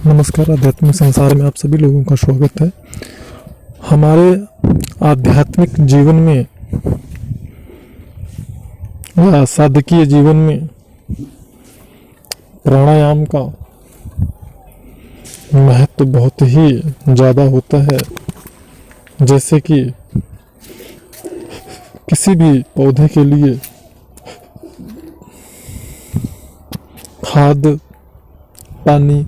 नमस्कार। आध्यात्मिक संसार में आप सभी लोगों का स्वागत है। हमारे आध्यात्मिक जीवन में या साधकीय जीवन में प्राणायाम का महत्व बहुत ही ज़्यादा होता है। जैसे कि किसी भी पौधे के लिए खाद, पानी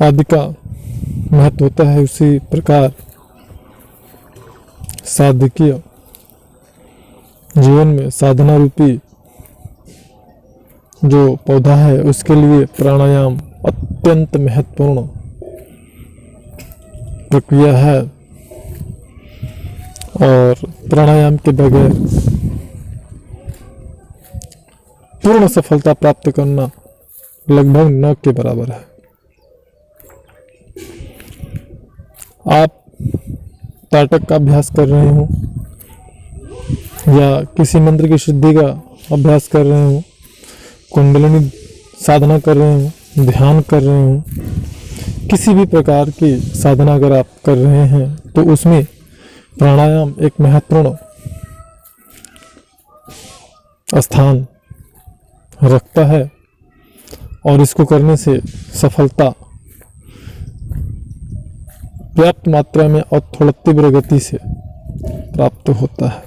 आदि का महत्व होता है, उसी प्रकार साधकीय जीवन में साधना रूपी जो पौधा है उसके लिए प्राणायाम अत्यंत महत्वपूर्ण प्रक्रिया है। और प्राणायाम के बगैर पूर्ण सफलता प्राप्त करना लगभग न के बराबर है। आप ताटक का अभ्यास कर रहे हो या किसी मंत्र की शुद्धि का अभ्यास कर रहे हो, कुंडलिनी साधना कर रहे हो, ध्यान कर रहे हो, किसी भी प्रकार की साधना अगर आप कर रहे हैं तो उसमें प्राणायाम एक महत्वपूर्ण स्थान रखता है और इसको करने से सफलता पर्याप्त मात्रा में और थोड़ा तीव्र गति से प्राप्त होता है।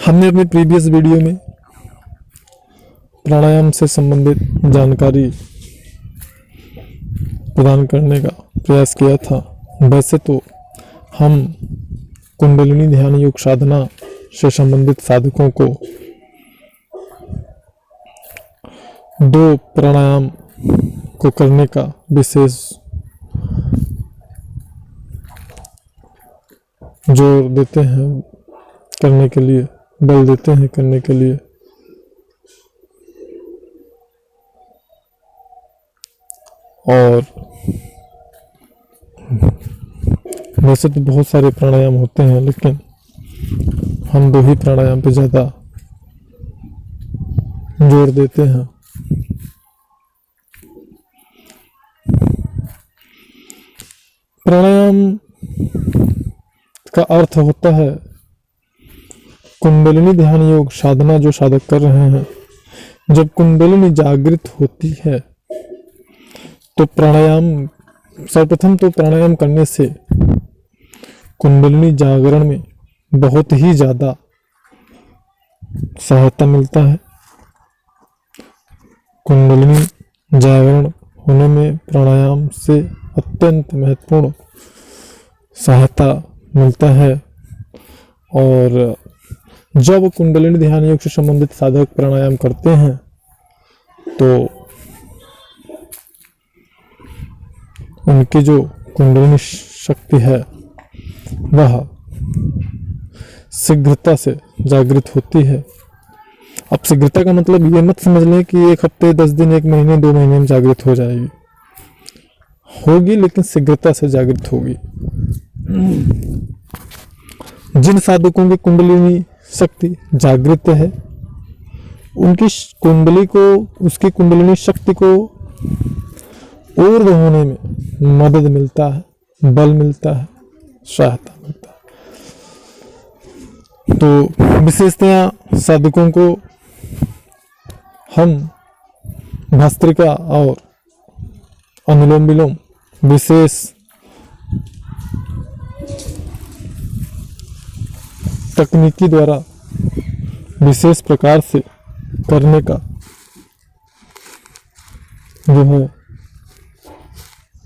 हमने अपने प्रीवियस वीडियो में प्राणायाम से संबंधित जानकारी प्रदान करने का प्रयास किया था। वैसे तो हम कुंडलिनी ध्यान योग साधना से संबंधित साधकों को दो प्राणायाम को करने का विशेष जोर देते हैं, करने के लिए बल देते हैं करने के लिए। और वैसे तो बहुत सारे प्राणायाम होते हैं, लेकिन हम दो ही प्राणायाम पे ज़्यादा जोर देते हैं। प्राणायाम का अर्थ होता है कुंडलिनी ध्यान योग साधना जो साधक कर रहे हैं, जब कुंडलिनी जागृत होती है तो प्राणायाम, सर्वप्रथम तो प्राणायाम करने से कुंडलिनी जागरण में बहुत ही ज़्यादा सहायता मिलता है। कुंडलिनी जागरण होने में प्राणायाम से अत्यंत महत्वपूर्ण सहायता मिलता है। और जब कुंडलिनी ध्यान योग से संबंधित साधक प्राणायाम करते हैं तो उनकी जो कुंडलिनी शक्ति है वह शीघ्रता से जागृत होती है। अब शीघ्रता का मतलब ये मत समझ लें कि 1 हफ्ते, 10 दिन, 1 महीने, 2 महीने में जागृत हो जाएगी, होगी, लेकिन शीघ्रता से जागृत होगी। जिन साधकों की कुंडलिनी शक्ति जागृत है उनकी कुंडली को, उसकी कुंडलिनी शक्ति को ऊर्ध्व होने में मदद मिलता है, बल मिलता है, सहायता मिलता है। तो विशेषतया साधकों को हम भस्त्रिका और अनुलोम विलोम विशेष तकनीकी द्वारा विशेष प्रकार से करने का जो है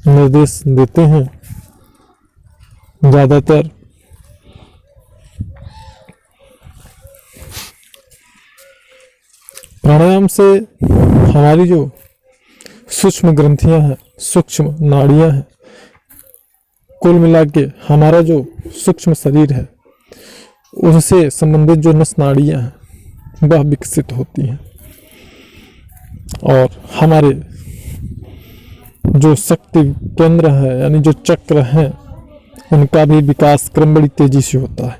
निर्देश देते हैं। ज़्यादातर प्राणायाम से हमारी जो सूक्ष्म ग्रंथियां हैं, सूक्ष्म नाड़ियां हैं, कुल मिला के हमारा जो सूक्ष्म शरीर है उससे संबंधित जो नस नाड़ियां हैं वह विकसित होती हैं और हमारे जो शक्ति केंद्र है यानी जो चक्र हैं उनका भी विकास क्रम बड़ी तेजी से होता है।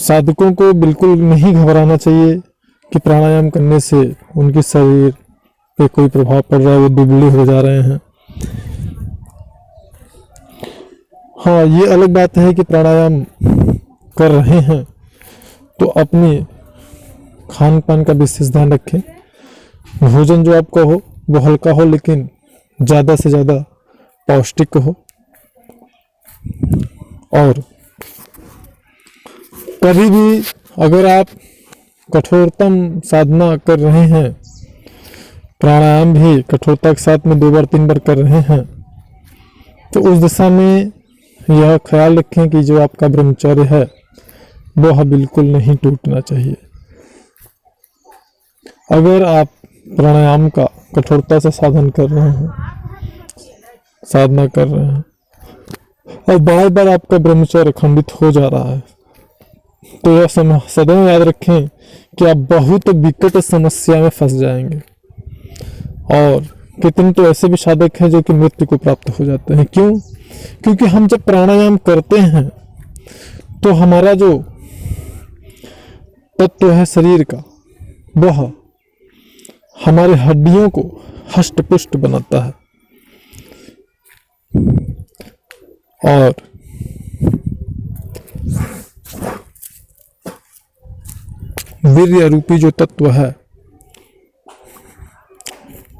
साधकों को बिल्कुल नहीं घबराना चाहिए कि प्राणायाम करने से उनके शरीर पे कोई प्रभाव पड़ रहा है, वो दुबले हो जा रहे हैं। हाँ, ये अलग बात है कि प्राणायाम कर रहे हैं तो अपने खान पान का विशेष ध्यान रखें। भोजन जो आपका हो वो हल्का हो, लेकिन ज़्यादा से ज़्यादा पौष्टिक हो। और कभी भी अगर आप कठोरतम साधना कर रहे हैं, प्राणायाम भी कठोरता के साथ में 2 बार 3 बार कर रहे हैं, तो उस दिशा में यह ख्याल रखें कि जो आपका ब्रह्मचर्य है वह बिल्कुल नहीं टूटना चाहिए। अगर आप प्राणायाम का कठोरता से साधन कर रहे हैं, साधना कर रहे हैं और बार बार आपका ब्रह्मचर्य खंडित हो जा रहा है, तो यह सदैव याद रखें कि आप बहुत विकट समस्या में फंस जाएंगे। और कितने तो ऐसे भी साधक हैं जो कि मृत्यु को प्राप्त हो जाते हैं। क्यों? क्योंकि हम जब प्राणायाम करते हैं तो हमारा जो तत्व है शरीर का, वह हमारे हड्डियों को हष्ट पुष्ट बनाता है और वीर्य रूपी जो तत्व है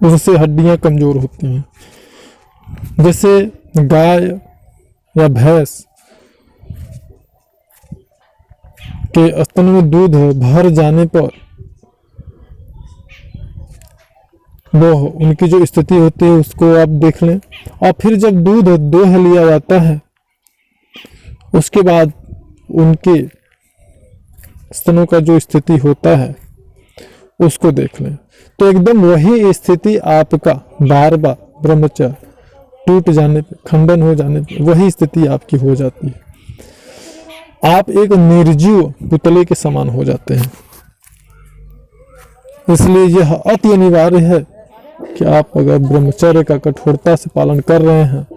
उससे हड्डियां कमजोर होती हैं। जैसे गाय या भैंस के स्तन में दूध भर जाने पर वो उनकी जो स्थिति होती है उसको आप देख लें। और फिर जब दूध दोह लिया जाता है उसके बाद उनके स्तनों का जो स्थिति होता है उसको देख लें, तो एकदम वही स्थिति आपका बार बार ब्रह्मचर्य टूट जाने पे, खंडन हो जाने पे वही स्थिति आपकी हो जाती है। आप एक निर्जीव पुतले के समान हो जाते हैं। इसलिए यह अति अनिवार्य है कि आप अगर ब्रह्मचर्य का कठोरता से पालन कर रहे हैं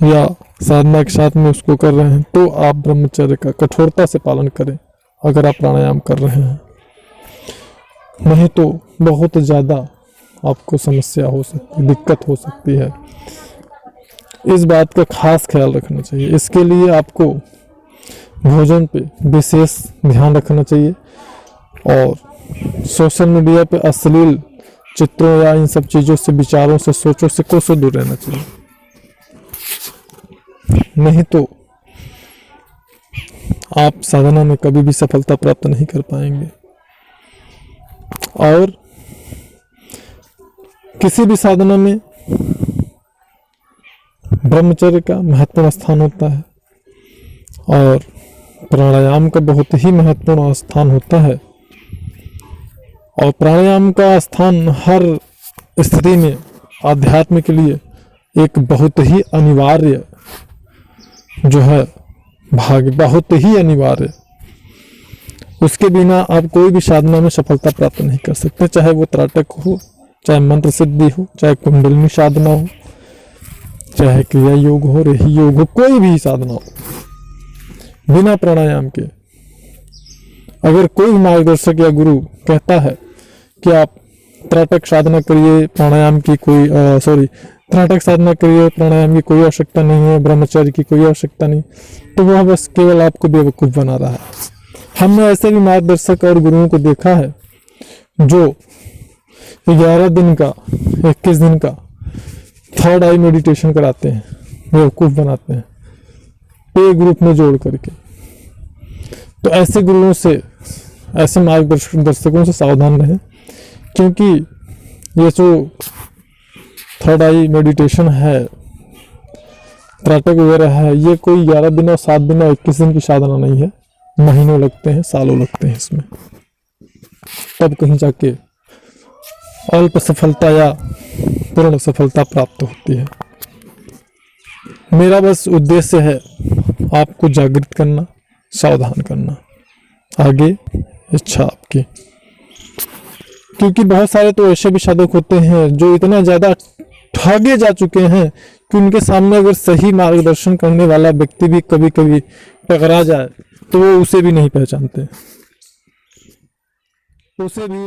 या साधना के साथ में उसको कर रहे हैं, तो आप ब्रह्मचर्य का कठोरता से पालन करें अगर आप प्राणायाम कर रहे हैं। नहीं तो बहुत ज़्यादा आपको समस्या हो सकती है, दिक्कत हो सकती है। इस बात का खास ख्याल रखना चाहिए। इसके लिए आपको भोजन पे विशेष ध्यान रखना चाहिए और सोशल मीडिया पे अश्लील चित्रों या इन सब चीज़ों से, विचारों से, सोचों से कोसों दूर रहना चाहिए। नहीं तो आप साधना में कभी भी सफलता प्राप्त नहीं कर पाएंगे। और किसी भी साधना में ब्रह्मचर्य का महत्वपूर्ण स्थान होता है और प्राणायाम का बहुत ही महत्वपूर्ण स्थान होता है। और प्राणायाम का स्थान हर स्थिति में आध्यात्म के लिए एक बहुत ही अनिवार्य जो है भाग, बहुत ही अनिवार्य। उसके बिना आप कोई भी साधना में सफलता प्राप्त नहीं कर सकते, चाहे वो त्राटक हो, चाहे मंत्र सिद्धि हो, चाहे कुंडलिनी साधना हो, चाहे क्रिया योग हो, रेही योग हो, कोई भी साधना हो, बिना प्राणायाम के अगर कोई मार्गदर्शक या गुरु कहता है कि आप त्राटक साधना करिए, प्राणायाम की कोई त्राटक साधना करिए, प्राणायाम की कोई आवश्यकता नहीं है, ब्रह्मचर्य की कोई आवश्यकता नहीं, तो वह बस केवल आपको बेवकूफ़ बना रहा है। हमने ऐसे भी मार्गदर्शक और गुरुओं को देखा है जो 11 दिन का, 21 दिन का थर्ड आई मेडिटेशन कराते हैं, बेवकूफ़ बनाते हैं पे ग्रुप में जोड़ करके। तो ऐसे गुरुओं से, ऐसे मार्गदर्शकों से सावधान रहें, क्योंकि ये जो थर्ड आई मेडिटेशन है, त्राटक वगैरह है, ये कोई 11 दिन और 7 दिन और 21 दिन की साधना नहीं है। महीनों लगते हैं, सालों लगते हैं इसमें, तब कहीं जाके अल्प सफलता या पूर्ण सफलता प्राप्त होती है। मेरा बस उद्देश्य है आपको जागृत करना, सावधान करना, आगे इच्छा आपकी। क्योंकि बहुत सारे तो ऐसे भी साधक होते हैं जो इतना ज़्यादा ठगे जा चुके हैं कि उनके सामने अगर सही मार्गदर्शन करने वाला व्यक्ति भी कभी कभी टकरा जाए तो वो उसे भी नहीं पहचानते, उसे भी